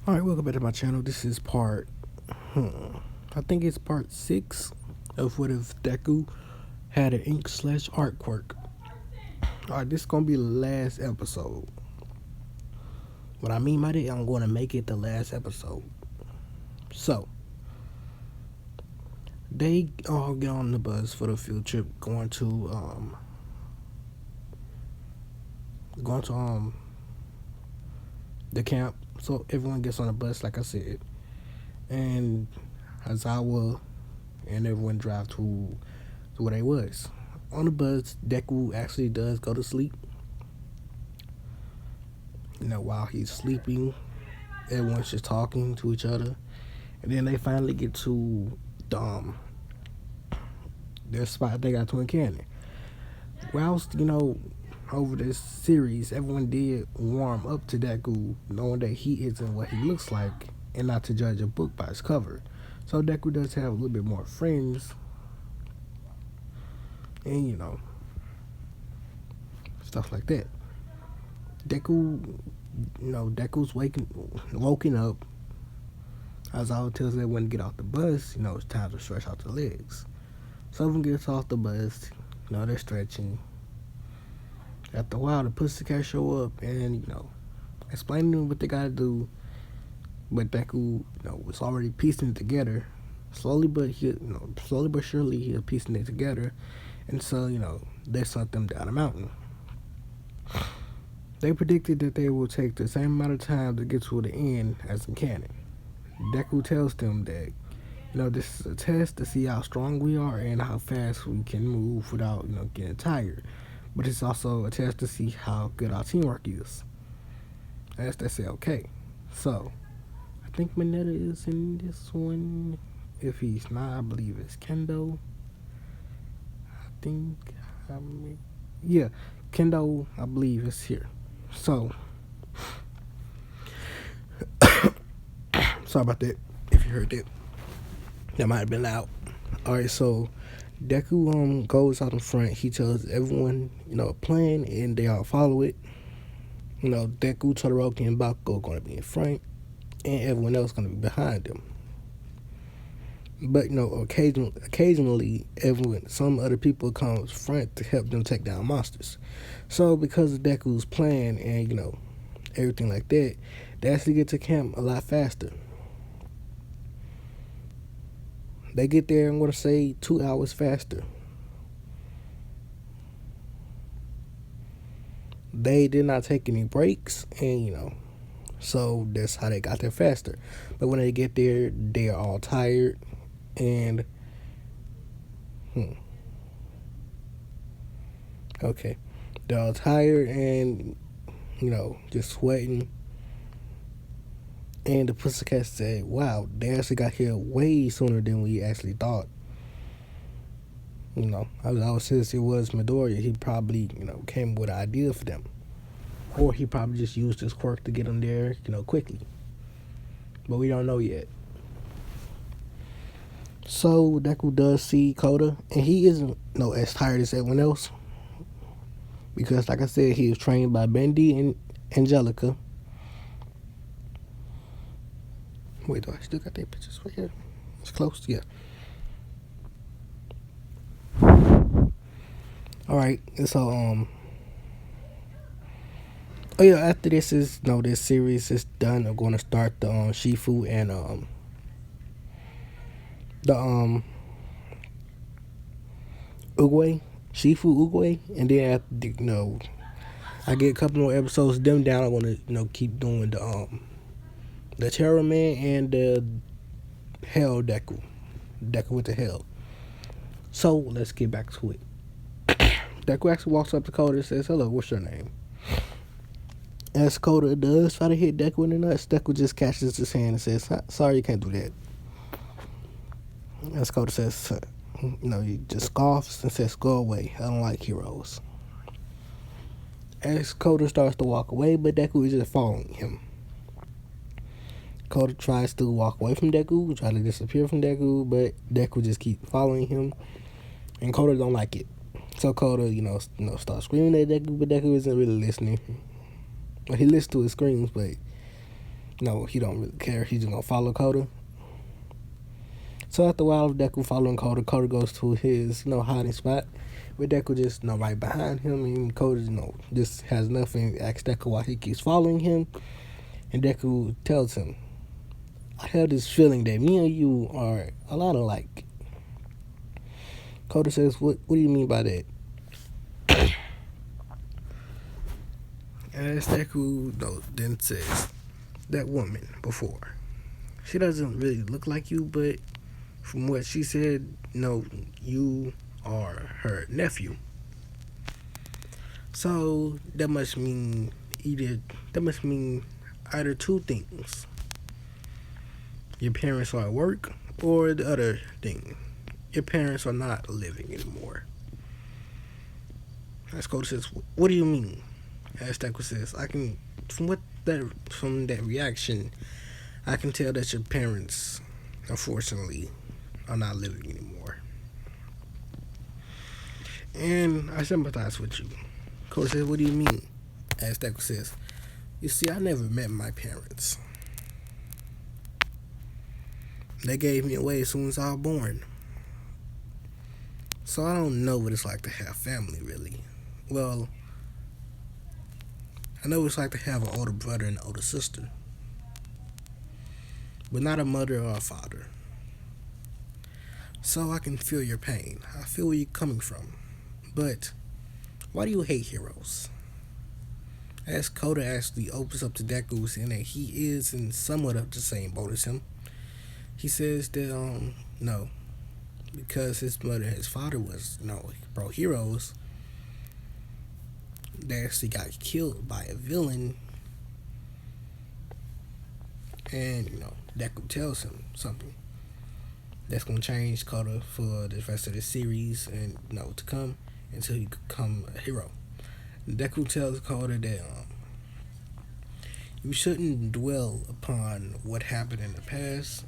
Alright, welcome back to my channel. This is I think it's part 6 of What If Deku Had an ink/art quirk. Alright, this is going to be the last episode. What I mean by that, I'm going to make it the last episode. So, they all get on the bus for the field trip going to the camp. So everyone gets on the bus, like I said, and Azawa and everyone drive to where they was. On the bus, Deku actually does go to sleep. While he's sleeping, everyone's just talking to each other, and then they finally get to their spot they got to encounter. Whilst over this series, everyone did warm up to Deku, knowing that he isn't what he looks like, and not to judge a book by its cover. So Deku does have a little bit more friends, and stuff like that. Deku's woken up. Azawa tells everyone to get off the bus. It's time to stretch out the legs. Someone gets off the bus. They're stretching. After a while, the Pussycat show up and, explaining to them what they gotta do. But Deku, was already piecing it together. Slowly but surely, he's piecing it together. And so, they sent them down a mountain. They predicted that they will take the same amount of time to get to the end as in canon. Deku tells them that, this is a test to see how strong we are and how fast we can move without, getting tired. But it's also a test to see how good our teamwork is. As they say, okay. So, I think Mineta is in this one. If he's not, I believe it's Kendo. Kendo, I believe, is here. So, sorry about that, if you heard that. That might have been loud. Alright, so Deku goes out in front. He tells everyone, a plan, and they all follow it. Deku, Todoroki, and Bakugo are going to be in front, and everyone else is going to be behind them. But occasionally, some other people come front to help them take down monsters. So because of Deku's plan and everything like that, they actually get to camp a lot faster. They get there, I'm going to say, 2 hours faster. They did not take any breaks, and, so that's how they got there faster. But when they get there, they are all tired, and, okay. They're all tired and, just sweating. And the Pussycat said, wow, they actually got here way sooner than we actually thought. Since it was Midoriya, he probably, came with an idea for them. Or he probably just used his quirk to get them there, quickly. But we don't know yet. So, Deku does see Koda, and he isn't, as tired as everyone else. Because, like I said, he was trained by Bendy and Angelica. Wait, do I still got their pictures right here? It's close, yeah. Alright, so, after this is, this series is done, I'm going to start the, Shifu and, Uguay. Shifu, Uguay, and then after, I get a couple more episodes of them down, I want to, keep doing the Terror Man and the Hell Deku. Deku with the Hell. So, let's get back to it. Deku actually walks up to Koda and says, hello, what's your name? As Koda does try to hit Deku in the nuts, Deku just catches his hand and says, sorry, you can't do that. As Koda says, he just scoffs and says, go away, I don't like heroes. As Koda starts to walk away, but Deku is just following him. Koda tries to walk away from Deku, try to disappear from Deku, but Deku just keeps following him, and Koda don't like it. So Koda, starts screaming at Deku, but Deku isn't really listening. Well, he listens to his screams, but No, he don't really care. He's just gonna follow Koda. So after a while of Deku following Koda, Koda goes to his, hiding spot. With Deku just, right behind him, and Koda, just has nothing. Asks Deku why he keeps following him, and Deku tells him, "I have this feeling that me and you are a lot alike." Koda says, "What do you mean by that?" And as Deku, then says, "That woman before, she doesn't really look like you, but from what she said, you are her nephew. So that must mean either two things. Your parents are at work, or the other thing, your parents are not living anymore." As Koda says, "What do you mean?" As Deku says, "I can from that reaction, I can tell that your parents, unfortunately, are not living anymore. And I sympathize with you." Koda says, "What do you mean?" As Deku says, "You see, I never met my parents. They gave me away as soon as I was born. So I don't know what it's like to have family, really. Well, I know what it's like to have an older brother and an older sister, but not a mother or a father. So I can feel your pain. I feel where you're coming from. But why do you hate heroes?" As Koda actually opens up to Deku, saying that he is in somewhat of the same boat as him. He says that, no, because his mother and his father was, pro heroes, they actually got killed by a villain. And, Deku tells him something that's going to change Koda for the rest of the series and, to come until he become a hero. Deku tells Koda that you shouldn't dwell upon what happened in the past.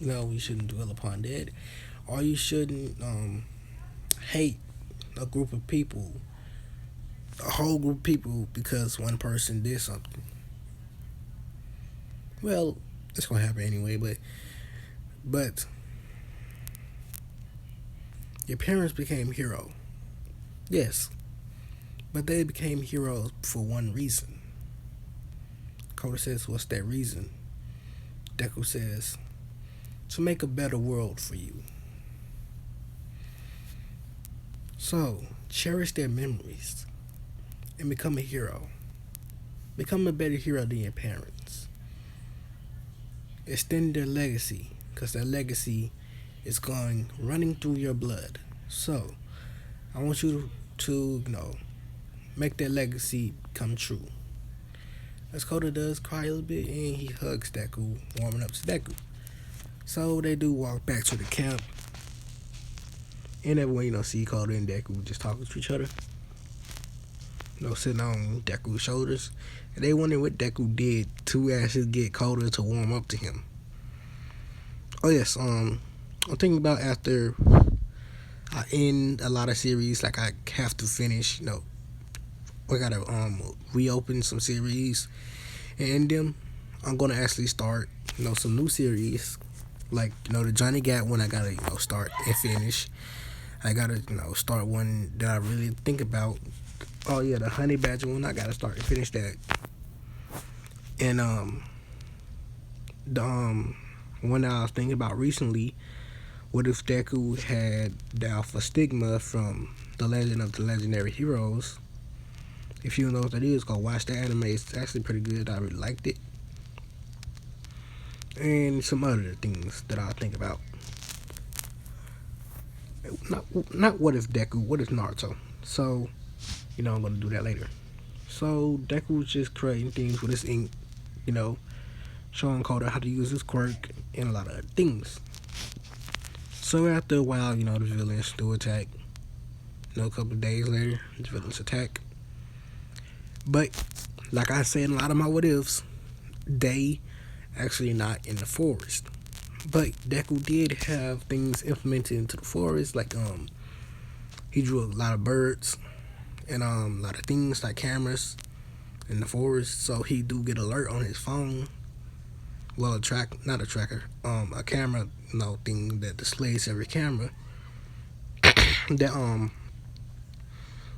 You shouldn't dwell upon that. Or you shouldn't hate a group of people, a whole group of people, because one person did something. Well, it's going to happen anyway, but your parents became heroes. Yes, but they became heroes for one reason." Koda says, "What's that reason?" Deku says, "To make a better world for you. So, cherish their memories and become a hero. Become a better hero than your parents. Extend their legacy, because their legacy is going running through your blood. So, I want you to make that legacy come true." As Koda does cry a little bit, and he hugs Deku, warming up to Deku. So they do walk back to the camp, and everyone see Koda and Deku just talking to each other, sitting on Deku's shoulders, and they wonder what Deku did to actually get Koda to warm up to him. Oh yes, I'm thinking about after I end a lot of series, like I have to finish, we gotta reopen some series and end them. I'm gonna actually start, some new series, like the Johnny Gat one. I gotta start and finish. I gotta start one that I really think about. Oh yeah, the Honey Badger one. I gotta start and finish that. And the one that I was thinking about recently. What if Deku had the Alpha Stigma from The Legend of the Legendary Heroes? If you don't know what that is, go watch the anime. It's actually pretty good. I really liked it. And some other things that I think about. Not what if Deku, what if Naruto? So, I'm going to do that later. So, Deku's just creating things with his ink, showing Koda how to use his quirk and a lot of other things. So, after a while, the villains do attack. A couple of days later, the villains attack. But, like I said in a lot of my what ifs, they actually not in the forest. But Deku did have things implemented into the forest, like he drew a lot of birds and a lot of things like cameras in the forest, so he do get alert on his phone well, not a tracker, a camera, thing that displays every camera that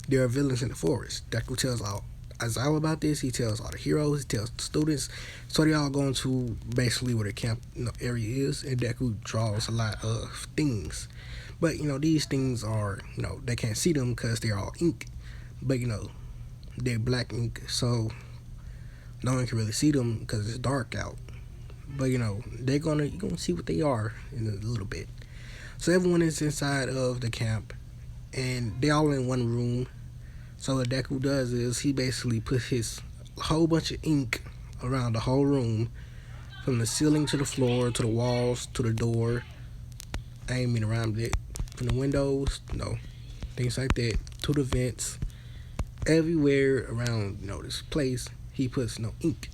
there are villains in the forest. Deku tells all Aizawa about this. He tells all the heroes. He tells the students. So they all go into basically where the camp area is, and Deku draws a lot of things. But these things are they can't see them because they're all ink. But they're black ink, so no one can really see them because it's dark out. But you're gonna see what they are in a little bit. So everyone is inside of the camp, and they all in one room. So what Deku does is he basically puts his whole bunch of ink around the whole room, from the ceiling to the floor to the walls to the door. I ain't mean around it. From the windows, things like that, to the vents, everywhere around this place. He puts ink.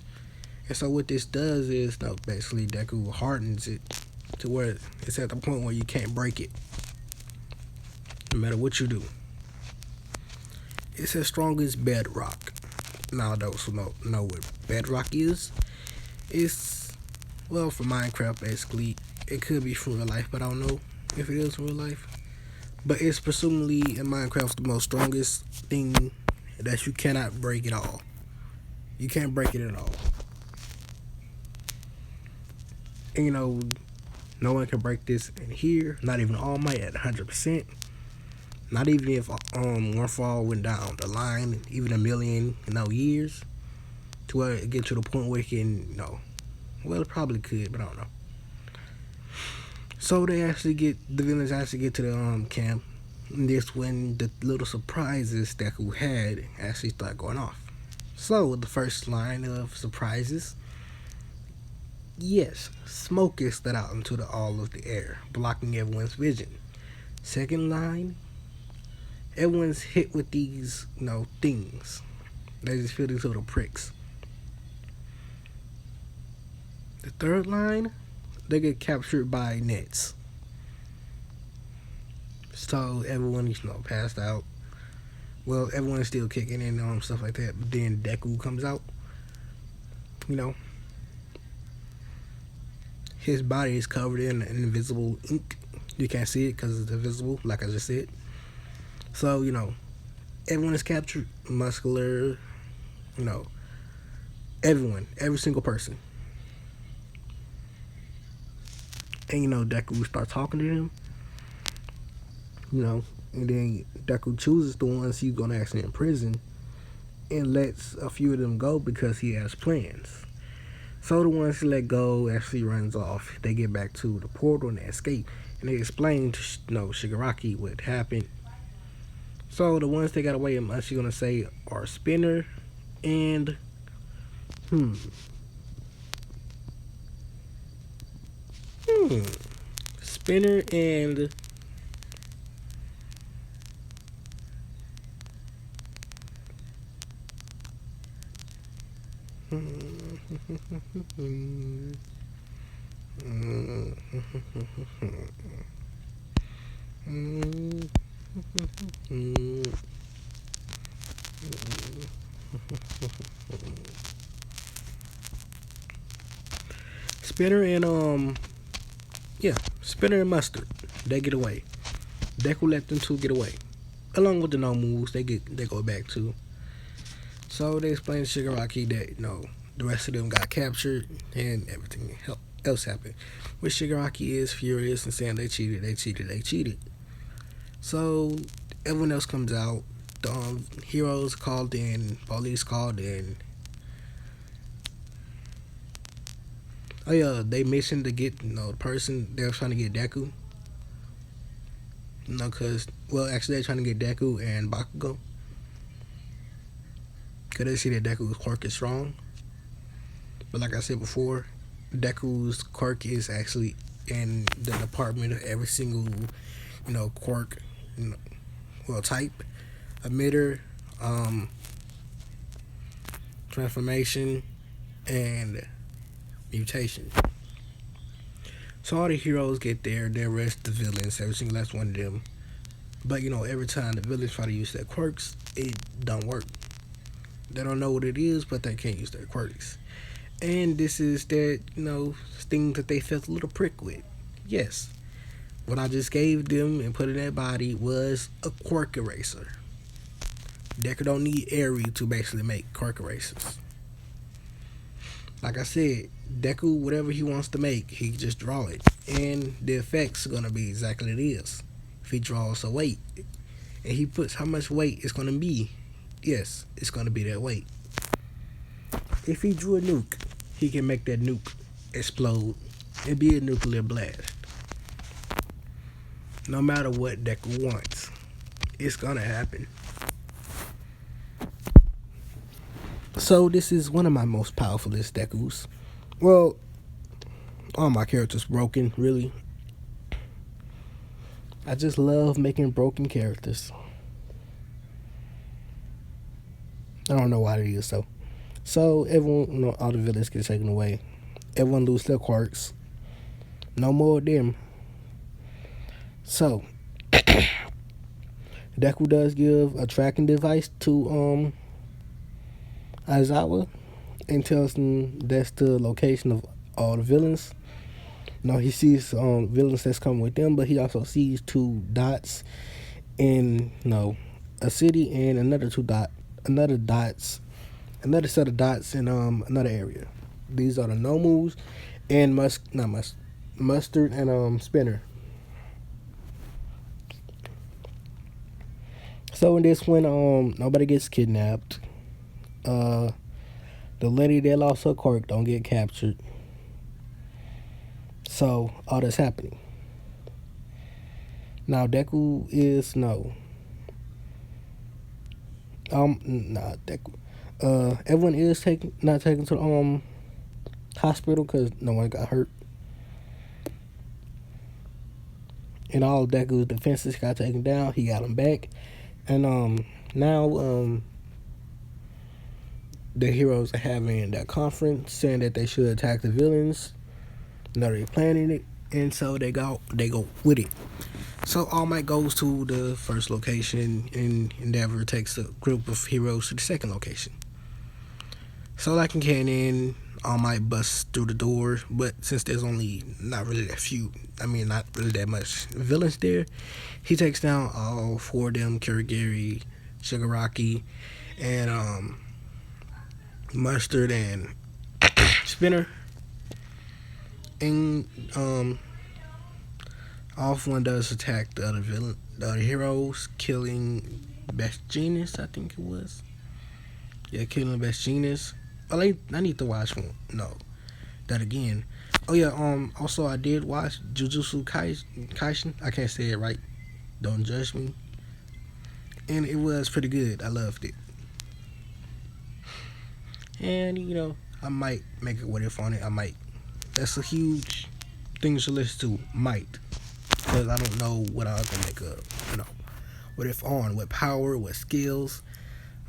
And so what this does is basically Deku hardens it to where it's at the point where you can't break it, no matter what you do. It's as strong as bedrock. Now those who know what bedrock is, it's for Minecraft basically. It could be from real life, but I don't know if it is from real life. But it's presumably in Minecraft the most strongest thing that you cannot break at all. You can't break it at all. And no one can break this in here. Not even All Might at 100%. Not even if one fall went down the line, even a million years, to where it get to the point where it can well, it probably could, but I don't know. So the villains actually get to the camp. And this when the little surprises that who had actually start going off. So the first line of surprises, yes, smoke is let out into all of the air, blocking everyone's vision. Second line, everyone's hit with these things. They just feel these little pricks. The third line, they get captured by nets. So everyone passed out. Well, everyone is still kicking and stuff like that. But then Deku comes out. His body is covered in invisible ink. You can't see it because it's invisible, like I just said. So everyone is captured. Muscular. Everyone, every single person. And Deku starts talking to him. And then Deku chooses the ones he's gonna actually imprison, and lets a few of them go because he has plans. So the ones he let go actually runs off. They get back to the portal and they escape, and they explain to Shigaraki what happened. So the ones that got away, I'm actually gonna say are Spinner and Spinner and Spinner and Spinner and Mustard. They get away. Deku let them two get away, along with the no moves. They go back too. So they explain to Shigaraki that the rest of them got captured and everything else happened. Which Shigaraki is furious and saying they cheated. So everyone else comes out. The heroes called in, police called in. Oh yeah, they mentioned to get the person they were trying to get Deku. Actually they're trying to get Deku and Bakugo. Cause they see that Deku's quirk is strong. But like I said before, Deku's quirk is actually in the department of every single, quirk, type, emitter, transformation, and mutation. So all the heroes get there, they arrest the villains, every single last one of them. But every time the villains try to use their quirks, it don't work. They don't know what it is, but they can't use their quirks. And this is that, thing that they felt a little prick with. Yes, what I just gave them and put in their body was a quirk eraser. Decker don't need Airy to basically make quirk erasers. Like I said, Deku, whatever he wants to make, he can just draw it. And the effect's gonna be exactly what it is. If he draws a weight and he puts how much weight it's gonna be, yes, it's gonna be that weight. If he drew a nuke, he can make that nuke explode and be a nuclear blast. No matter what Deku wants, it's gonna happen. So this is one of my most powerfulest Dekus. Well, all my characters broken, really. I just love making broken characters. I don't know why it is so. So everyone, all the villains get taken away. Everyone lose their quirks. No more of them. So Deku does give a tracking device to Aizawa and tells him that's the location of all the villains. He sees villains that's coming with them, but he also sees two dots in a city and another set of dots in another area. These are the Nomus and Mustard and Spinner. So in this one, nobody gets kidnapped. The lady that lost her quirk don't get captured. So all that's happening. Now Deku is Deku. Everyone is not taken to the hospital because no one got hurt. And all of Deku's defenses got taken down. He got them back. And now the heroes are having that conference saying that they should attack the villains. They're planning it, and so they go with it. So All Might goes to the first location, and Endeavor takes a group of heroes to the second location. So like in canon, All Might busts through the door, but since there's only not really that much villains there, he takes down all four of them: Kirigiri, Shigaraki, and Mustard and Spinner. And off one does attack the other heroes, killing Best Genius, I think it was. Yeah, killing Best Genius. Well, I need to watch that again. Oh yeah, also I did watch Jujutsu Kaisen. I can't say it right. Don't judge me. And it was pretty good. I loved it. And I might make a what if on it. I might. That's a huge thing to listen to. Might. Because I don't know what I was going to make up. What if on, what power, what skills.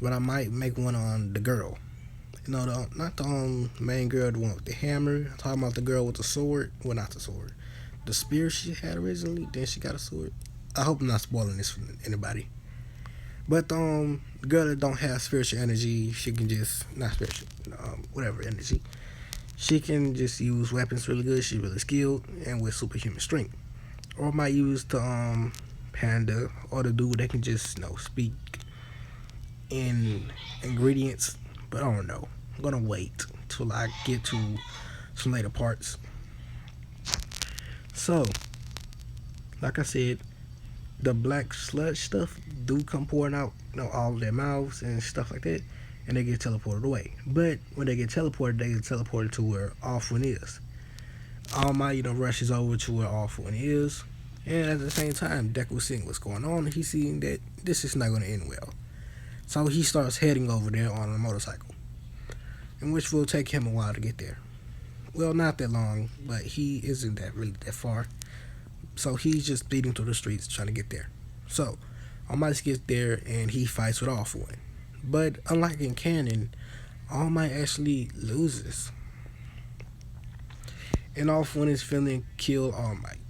But I might make one on the girl. Not the main girl, the one with the hammer. I'm talking about the girl with the sword. Well, not the sword. The spear she had originally. Then she got a sword. I hope I'm not spoiling this for anybody. But the girl that don't have spiritual energy, she can just, not spiritual, whatever energy. She can just use weapons really good. She's really skilled and with superhuman strength. Or might use the panda or the dude that can just speak in ingredients. But I don't know. I'm gonna wait till I get to some later parts. So, like I said, the black sludge stuff do come pouring out, all of their mouths and stuff like that. And they get teleported away. But when they get teleported, they get teleported to where All-One is. All Might, rushes over to where All-One is. And at the same time, Deku's seeing what's going on. And he's seeing that this is not going to end well. So he starts heading over there on a motorcycle. In which will take him a while to get there. Well, not that long, but he isn't really that far. So he's just speeding through the streets trying to get there. So All Might gets there and he fights with All-One. But unlike in canon, All Might actually loses. And All-One is feeling kill All Might.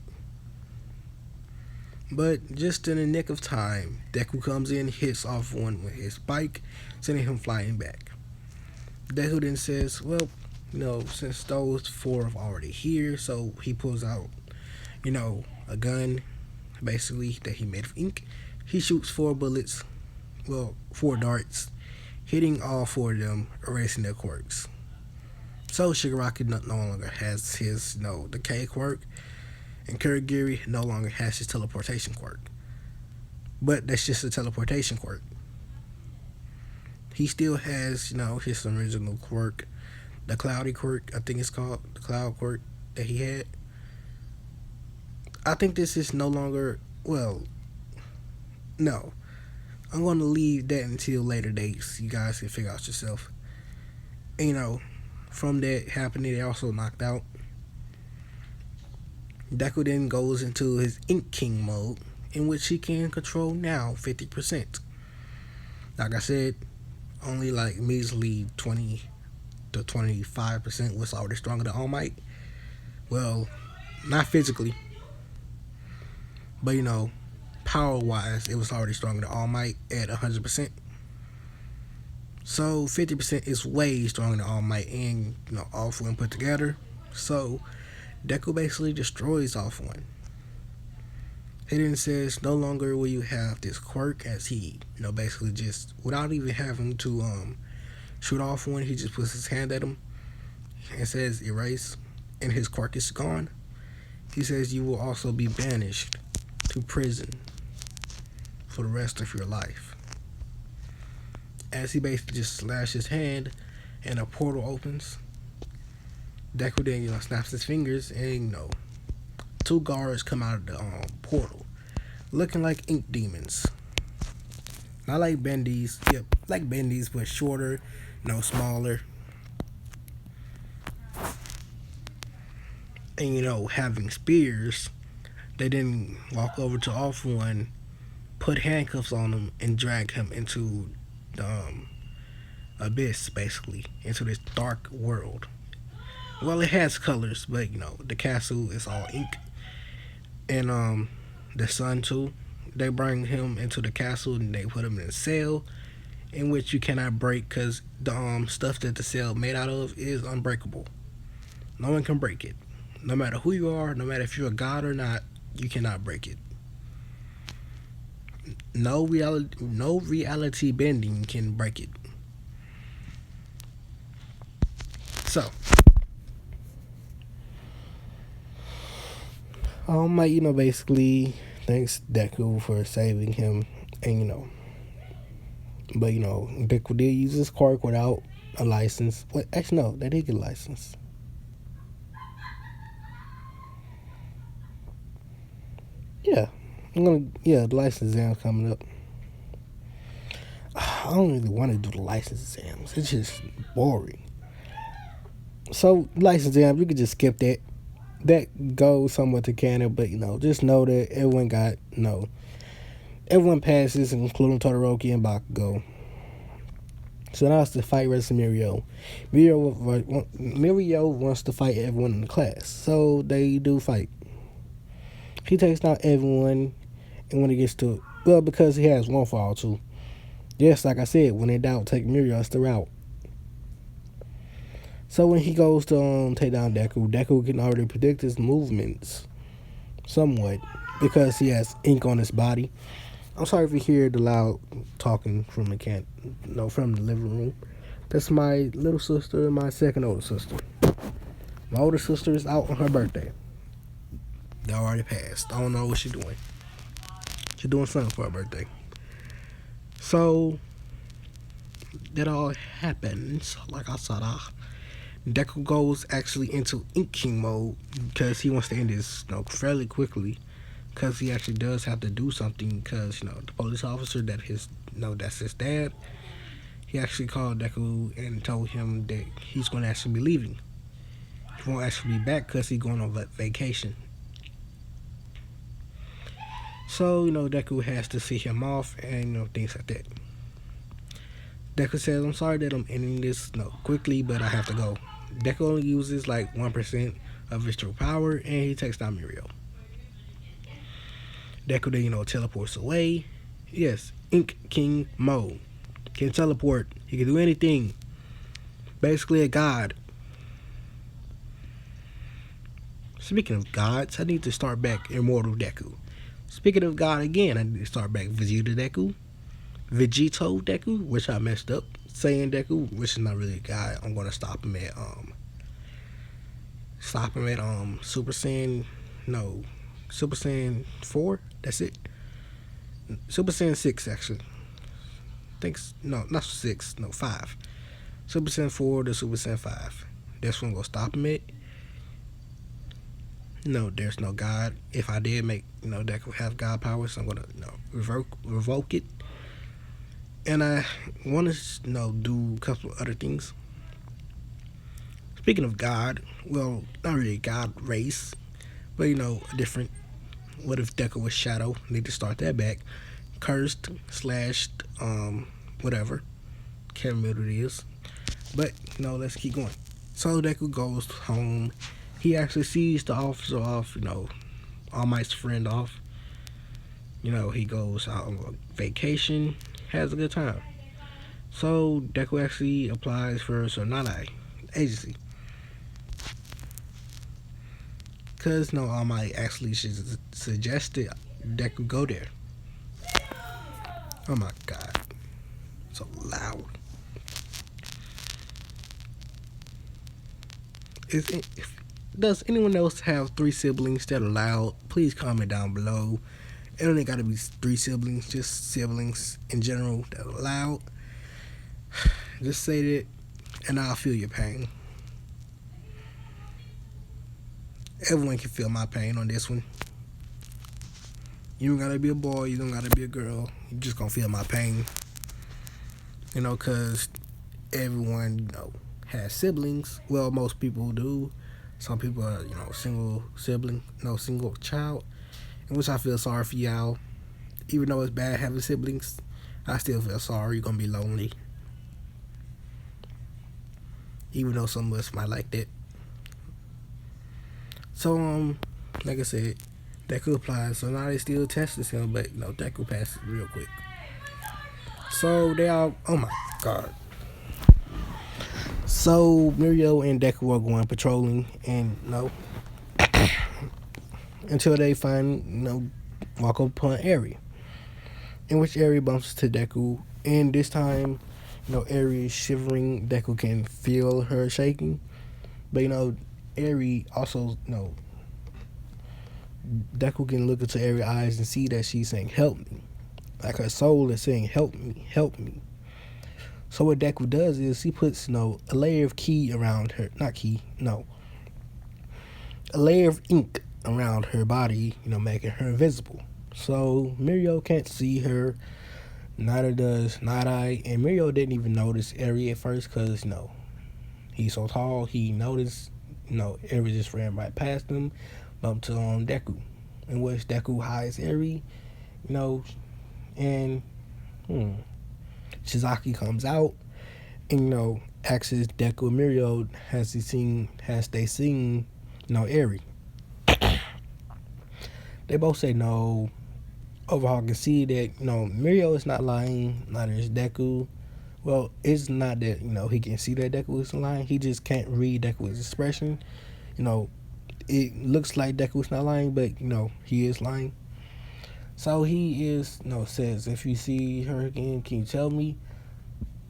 But just in the nick of time, Deku comes in, hits All-One with his bike, sending him flying back. Deku then says, well, Since those four are already here, so he pulls out, a gun, basically, that he made of ink. He shoots four bullets, well, four darts, hitting all four of them, erasing their quirks. So Shigaraki no longer has his, the K quirk, and Kurogiri no longer has his teleportation quirk. But that's just a teleportation quirk. He still has, his original quirk, the cloudy quirk, I think it's called, the cloud quirk that he had. I think this is no longer, well, no. I'm going to leave that until later dates. You guys can figure out yourself. And, from that happening, they also knocked out. Deku then goes into his Ink King mode, in which he can control now 50%. Like I said, only like measly 20 to 25% was already stronger than All Might. Well, not physically, but power wise, it was already stronger than All Might at 100%. So 50% is way stronger than All Might and all four put together. So Deku basically destroys All For One. He then says no longer will you have this quirk, as he basically just without even having to shoot All For One, he just puts his hand at him and says erase, and his quirk is gone. He says you will also be banished to prison for the rest of your life. As he basically just slashes his hand and a portal opens. Deku then snaps his fingers and two guards come out of the portal looking like ink demons. Not like bendies, yep, like bendies but shorter, smaller. And having spears. They then walk over to All For One, put handcuffs on him, and drag him into the abyss, basically, into this dark world. Well, it has colors, but the castle is all ink, and the sun too. They bring him into the castle and they put him in a cell, in which you cannot break because the stuff that the cell made out of is unbreakable. No one can break it, no matter who you are, no matter if you're a god or not. You cannot break it. No reality bending can break it. So, Might, basically thanks Deku for saving him, and but Deku did use his quirk without a license. Wait, actually no, they did get a license. Yeah, the license exam's coming up. I don't really want to do the license exams. It's just boring. So license exam, you could just skip that. That goes somewhat to canon, but just know that everyone passes, including Todoroki and Bakugo. So now it's the fight versus Mirio. Mirio wants to fight everyone in the class, so they do fight. He takes down everyone, and when he gets to because he has one fall too. Yes, like I said, when in doubt, take Mirio as the route. So when he goes to take down Deku can already predict his movements somewhat because he has ink on his body. I'm sorry if you hear the loud talking from from the living room. That's my little sister and my second older sister. My older sister is out on her birthday. They already passed. I don't know what she's doing. She's doing something for her birthday. So that all happens. Like I said, Deku goes actually into Ink King mode because he wants to end this fairly quickly. Because he actually does have to do something. Because the police officer that's his dad. He actually called Deku and told him that he's going to actually be leaving. He won't actually be back because he's going on vacation. So Deku has to see him off and things like that. Deku says, "I'm sorry that I'm ending this quickly, but I have to go." Deku only uses like 1% of his true power, and he takes down Mirio. Deku then teleports away. Yes, Ink King mode. Can teleport. He can do anything. Basically a god. Speaking of gods, I need to start back Immortal Deku. Speaking of God again, I need to start back Vegito Deku, which I messed up. Saiyan Deku, which is not really a god. I'm gonna stop him at Super Saiyan, no, Super Saiyan 4. That's it. Super Saiyan 6 actually. Thanks. No, not 6. No, 5. Super Saiyan 4 to Super Saiyan 5. That's what I'm gonna stop him at. No, there's no God. If I did make, that could have God powers, I'm gonna, revoke it. And I want to, do a couple of other things. Speaking of God, well, not really God race, but a different. What if Deku was Shadow? Need to start that back. Cursed, slashed, whatever. Can't remember what it is. But let's keep going. So Deku goes home. He actually sees the officer off, All Might's friend off. He goes out on vacation, has a good time. So Deku actually applies for Sonai agency. Because All Might actually suggested Deku go there. Oh my god. So loud. Does anyone else have 3 siblings that are loud? Please comment down below. It don't gotta be 3 siblings, just siblings in general that are loud. Just say that, and I'll feel your pain. Everyone can feel my pain on this one. You don't gotta be a boy, you don't gotta be a girl. You just gonna feel my pain. Cause everyone, has siblings. Well, most people do. Some people are, single sibling, single child. In which I feel sorry for y'all. Even though it's bad having siblings, I still feel sorry. You're gonna be lonely. Even though some of us might like that. So, like I said, Deku applies. So now they still testing him, but Deku passes real quick. So they all, oh my god. So Mirio and Deku are going patrolling, and until they find, walk up upon Eri, in which Eri bumps to Deku, and this time, Eri is shivering. Deku can feel her shaking, but Eri also, Deku can look into Eri's eyes and see that she's saying, "Help me," like her soul is saying, "Help me, help me." So what Deku does is he puts, a layer of key around her, a layer of ink around her body, making her invisible. So Mirio can't see her, neither does Night Eye, and Mirio didn't even notice Eri at first because, he's so tall. He noticed, Eri just ran right past him, bumped to Deku, in which Deku hides Eri, and Shizaki comes out and asks Deku and Mirio has they seen Eri. They both say no. Overhaul can see that Mirio is not lying, neither is Deku. Well, it's not that he can see that Deku is lying. He just can't read Deku's expression. It looks like Deku's not lying, but he is lying. So he is says, if you see her again, can you tell me?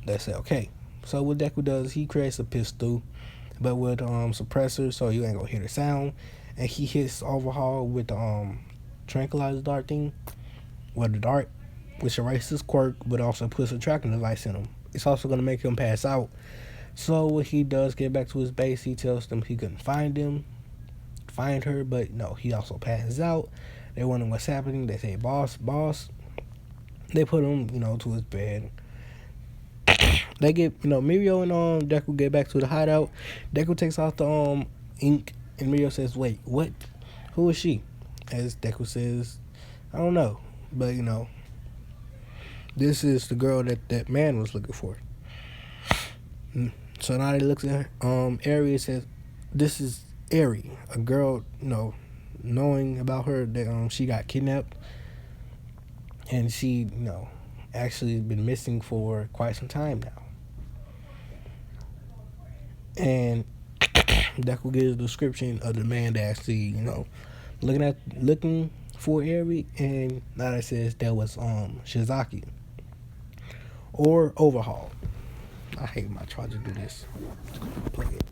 They say okay. So what Deku does, he creates a pistol, but with suppressor, so you ain't gonna hear the sound, and he hits Overhaul with the tranquilizer dart thing, with the dart, which erases quirk, but also puts a tracking device in him. It's also gonna make him pass out. So what he does, get back to his base, he tells them he couldn't find her, but no, he also passes out. They wonder what's happening. They say, boss. They put him, to his bed. They get, Mirio and Deku get back to the hideout. Deku takes out the ink, and Mirio says, wait, what? Who is she? As Deku says, I don't know, but this is the girl that man was looking for. So now he looks at her. Eri says, this is Eri, a girl, knowing about her that she got kidnapped, and she, actually been missing for quite some time now. And Deku gives a description of the man that actually, looking for Eri, and now it says that was Shizaki or Overhaul. I hate when I try to do this. Play it.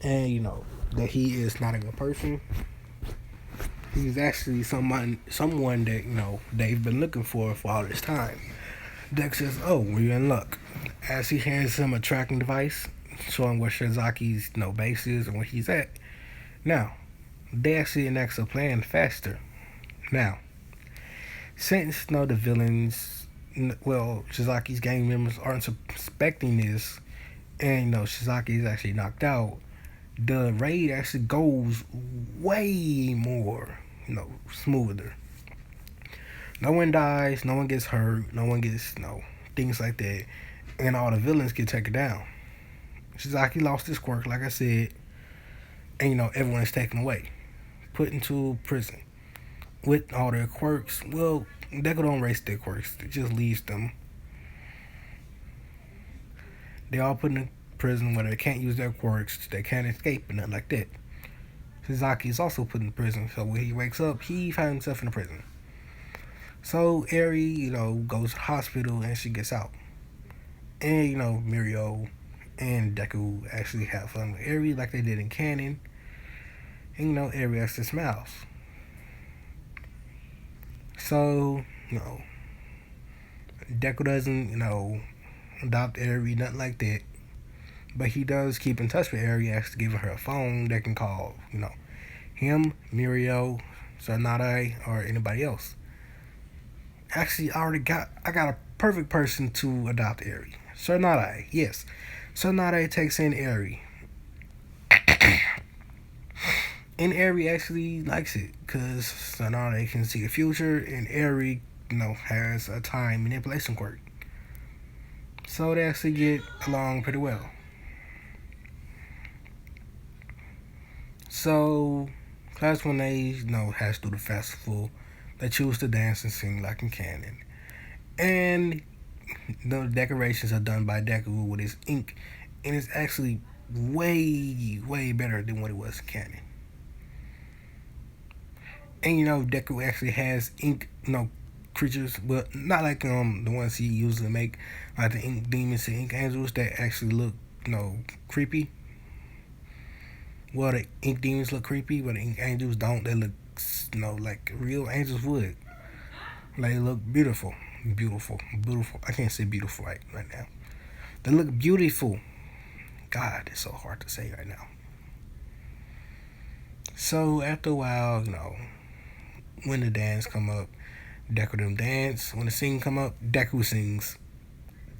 And that he is not a good person. He's actually someone that they've been looking for all this time. Dex says, "Oh, we're in luck." As he hands him a tracking device showing where Shizaki's base is and where he's at. Now, they actually enact a plan faster. Now, since the villains, Shizaki's gang members aren't suspecting this, and Shizaki is actually knocked out, the raid actually goes way more, smoother. No one dies, no one gets hurt, no one gets, things like that, and all the villains get taken down. Shizaki lost his quirk, like I said, and everyone is taken away, put into prison with all their quirks. Well, Deku don't erase their quirks; it just leaves them. They all put in prison where they can't use their quirks, they can't escape, and nothing like that. Shizaki is also put in prison, so when he wakes up, he finds himself in a prison. So Eri, goes to the hospital and she gets out. And, Mirio and Deku actually have fun with Eri like they did in canon. And, Eri actually smiles. So, Deku doesn't, adopt Eri, nothing like that. But he does keep in touch with Eri, actually giving her a phone that can call, him, Mirio, Tsunade, or anybody else. Actually, I got a perfect person to adopt Eri. Tsunade, yes. Tsunade takes in Eri. And Eri actually likes it, because Tsunade can see the future, and Eri, has a time manipulation quirk. So they actually get along pretty well. So, that's when they, has to do the festival. They choose to dance and sing like in canon. And the decorations are done by Deku with his ink. And it's actually way, way better than what it was in canon. And Deku actually has ink, creatures, but not like the ones he usually make, like the ink demons and ink angels that actually look, creepy. Well, the ink demons look creepy, but the ink angels don't. They look, like real angels would. Like, they look beautiful. Beautiful. I can't say beautiful right now. They look beautiful. God, it's so hard to say right now. So, after a while, when the dance come up, Deku them dance. When the sing come up, Deku sings.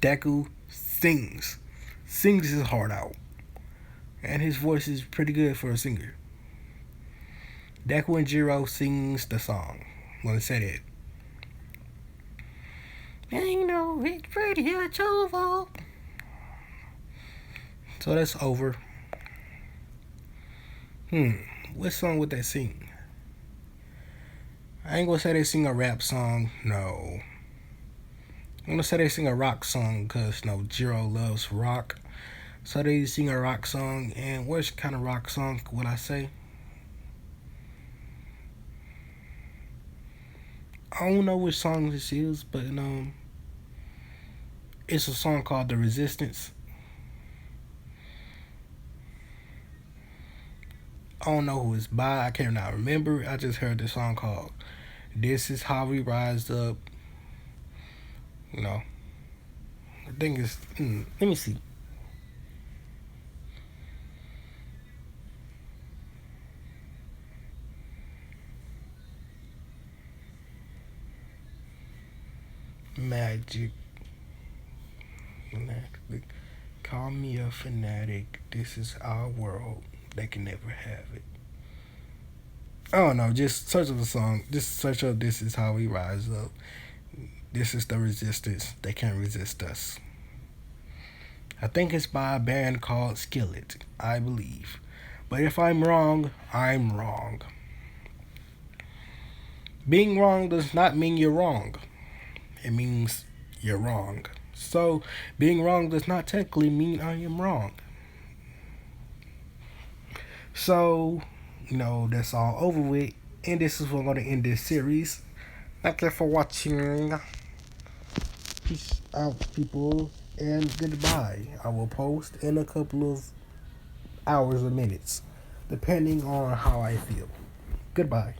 Deku sings. Sings his heart out. And his voice is pretty good for a singer. Deku and Jiro sings the song. When I said it. It's pretty, it's over. So that's over. What song would they sing? I ain't gonna say they sing a rap song. No. I'm gonna say they sing a rock song because, Jiro loves rock. So they sing a rock song. And what kind of rock song would I say? I don't know which song this is, but it's a song called The Resistance. I don't know who it's by. I cannot remember. I just heard the song called This Is How We Rise Up. I think it's... let me see. Magic. Call me a fanatic. This is our world. They can never have it. I don't know. Just search up the song. Just search up This Is How We Rise Up. This is the resistance. They can't resist us. I think it's by a band called Skillet, I believe. But if I'm wrong, I'm wrong. Being wrong does not mean you're wrong. It means you're wrong. So, being wrong does not technically mean I am wrong. So, that's all over with. And this is where I'm going to end this series. Thank you for watching. Peace out, people. And goodbye. I will post in a couple of hours or minutes, depending on how I feel. Goodbye.